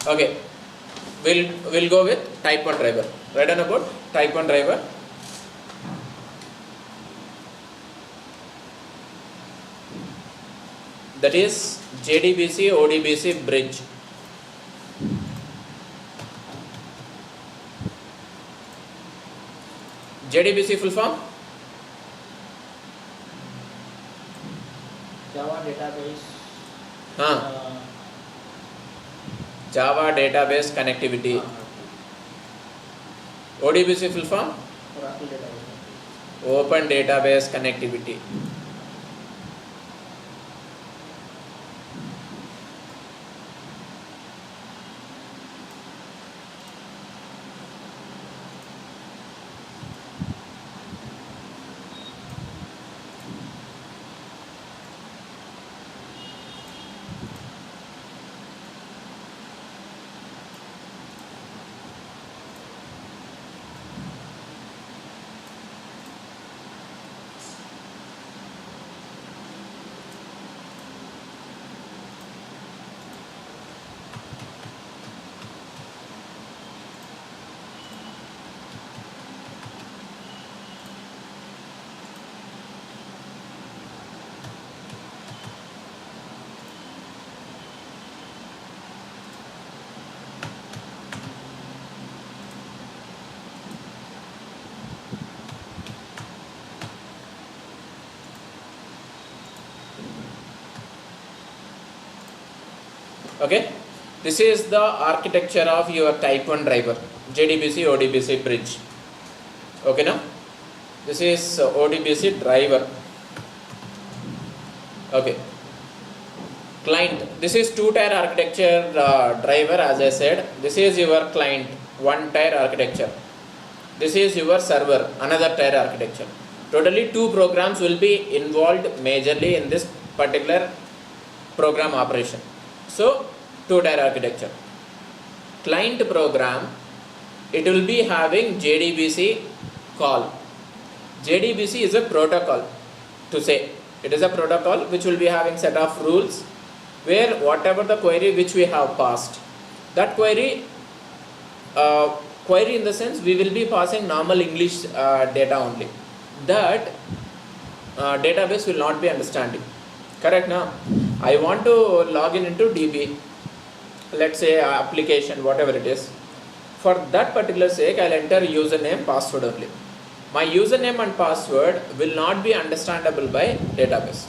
Okay, we'll go with type 1 driver. Write down about type 1 driver. That is JDBC ODBC bridge. JDBC full form? Java database. Java database connectivity. ODBC full form? Oracle database. Open database connectivity. Okay, this is the architecture of your type 1 driver, JDBC ODBC bridge. Okay, now this is ODBC driver. Okay, client, this is 2-tier architecture driver. As I said, this is your client, 1-tier architecture. This is your server, another tier architecture. Totally 2 programs will be involved majorly in this particular program operation. So 2-tier architecture. Client program, it will be having JDBC call. JDBC is a protocol to say. It is a protocol which will be having set of rules where whatever the query which we have passed, that query in the sense we will be passing normal English data only. That database will not be understanding. Correct now? I want to log in into DB, let's say application, whatever it is. For that particular sake, I'll enter username, password only. My username and password will not be understandable by database.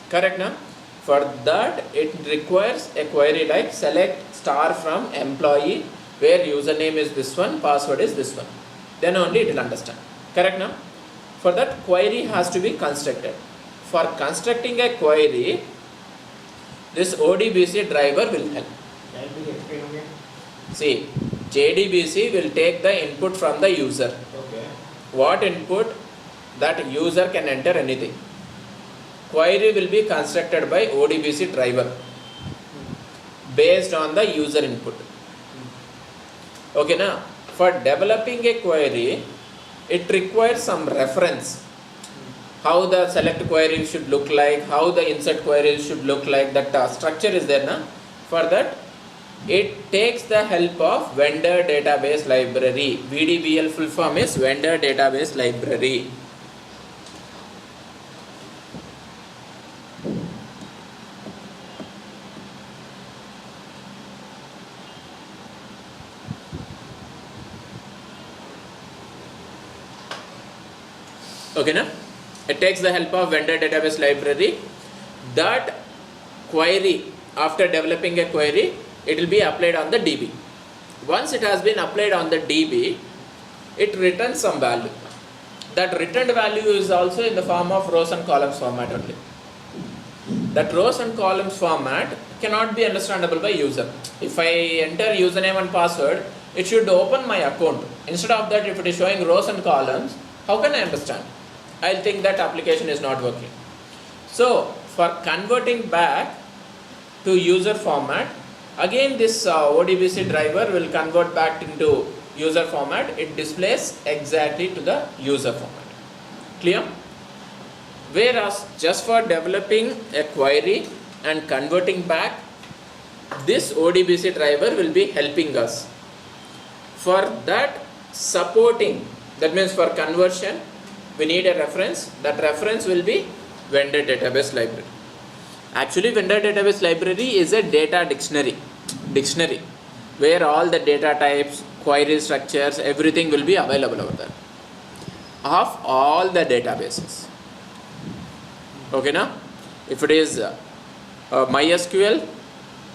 Correct now? For that, it requires a query like select star from employee, where username is this one, password is this one. Then only it will understand. Correct now? For that, query has to be constructed. For constructing a query, this ODBC driver will help. See, JDBC will take the input from the user. Okay. What input? That user can enter anything. Query will be constructed by ODBC driver based on the user input. Okay, now for developing a query, it requires some reference. How the select query should look like, how the insert query should look like, that structure is there now. For that, it takes the help of vendor database library. VDBL full form is vendor database library. Okay, now it takes the help of vendor database library. That query, after developing a query, it will be applied on the DB. Once it has been applied on the DB, it returns some value. That returned value is also in the form of rows and columns format only. That rows and columns format cannot be understandable by user. If I enter username and password, it should open my account. Instead of that, if it is showing rows and columns, how can I understand? I'll think that application is not working. So for converting back to user format, again this ODBC driver will convert back into user format. It displays exactly to the user format. Clear? Whereas just for developing a query and converting back, this ODBC driver will be helping us. For that supporting, that means for conversion, we need a reference. That reference will be vendor database library. Actually, vendor database library is a data dictionary where all the data types, query structures, everything will be available over there of all the databases. Okay, now if it is MySQL,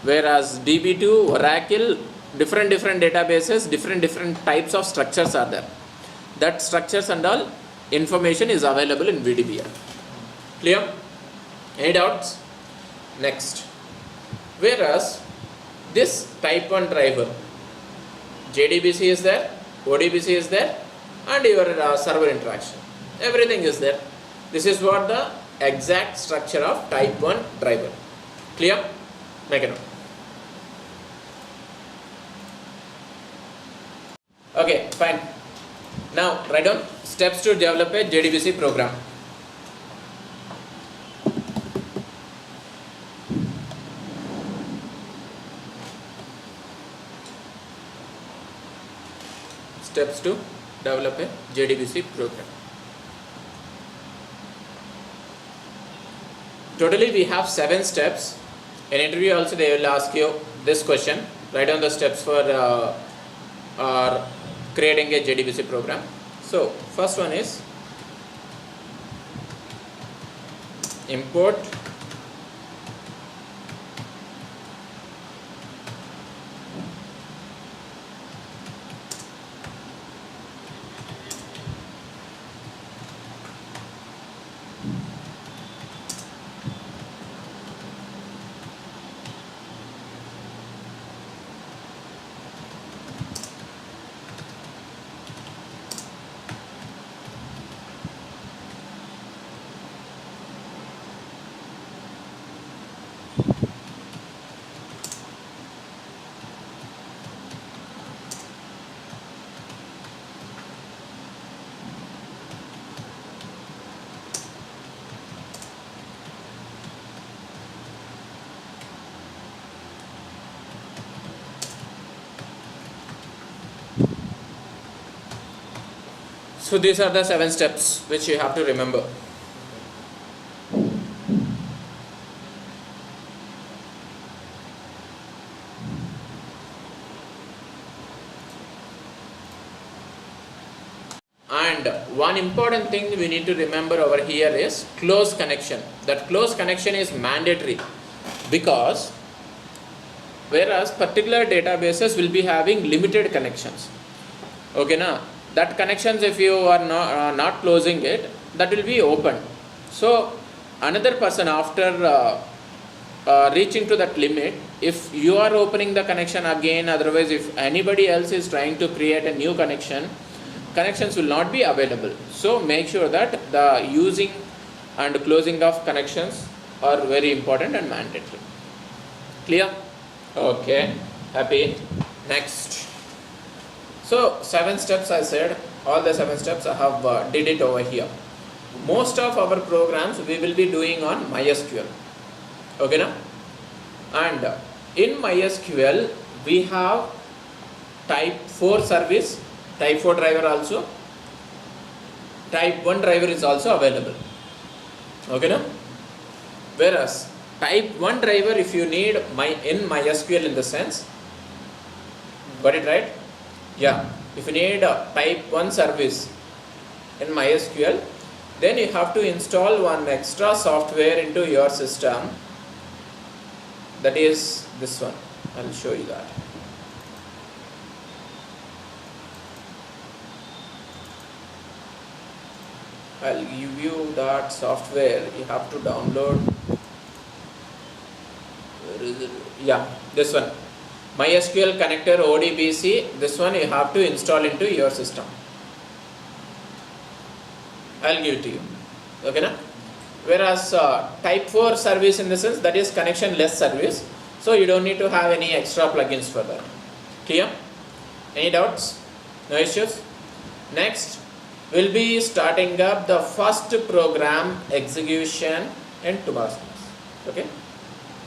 whereas DB2, Oracle, different databases, different types of structures are there. That structures and all information is available in VDBR. Clear? Any doubts? Next. Whereas this type 1 driver, JDBC is there, ODBC is there, and your server interaction. Everything is there. This is what the exact structure of type 1 driver. Clear? Make a note. Okay, fine. Now write down steps to develop a JDBC program. Steps to develop a JDBC program. Totally we have 7 steps. In interview also they will ask you this question. Write down the steps for creating a JDBC program. So first one is import So these are the 7 steps which you have to remember. And one important thing we need to remember over here is close connection. That close connection is mandatory because whereas particular databases will be having limited connections. Okay, now that connections, if you are not closing it, that will be open. So another person after reaching to that limit, if you are opening the connection again, otherwise if anybody else is trying to create a new connection, connections will not be available. So make sure that the using and closing of connections are very important and mandatory. Clear? Okay, happy. Next. So 7 steps I said, all the 7 steps I have did it over here. Most of our programs we will be doing on MySQL. Okay, now? And in MySQL we have type 4 service, type 4 driver also, type 1 driver is also available. Okay, now? Whereas type 1 driver, if you need in MySQL in the sense, got it right? Yeah, if you need a type 1 service in MySQL, then you have to install one extra software into your system. That is this one. I'll show you that. I'll give you that software. You have to download. Where is it? Yeah, this one. MySQL connector ODBC, this one you have to install into your system. I'll give it to you. Okay, na? Whereas type 4 service in the sense that is connection less service, so you don't need to have any extra plugins for that. Clear? Any doubts? No issues? Next, we'll be starting up the first program execution in tomorrow's class. Okay?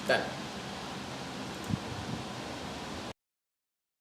Done.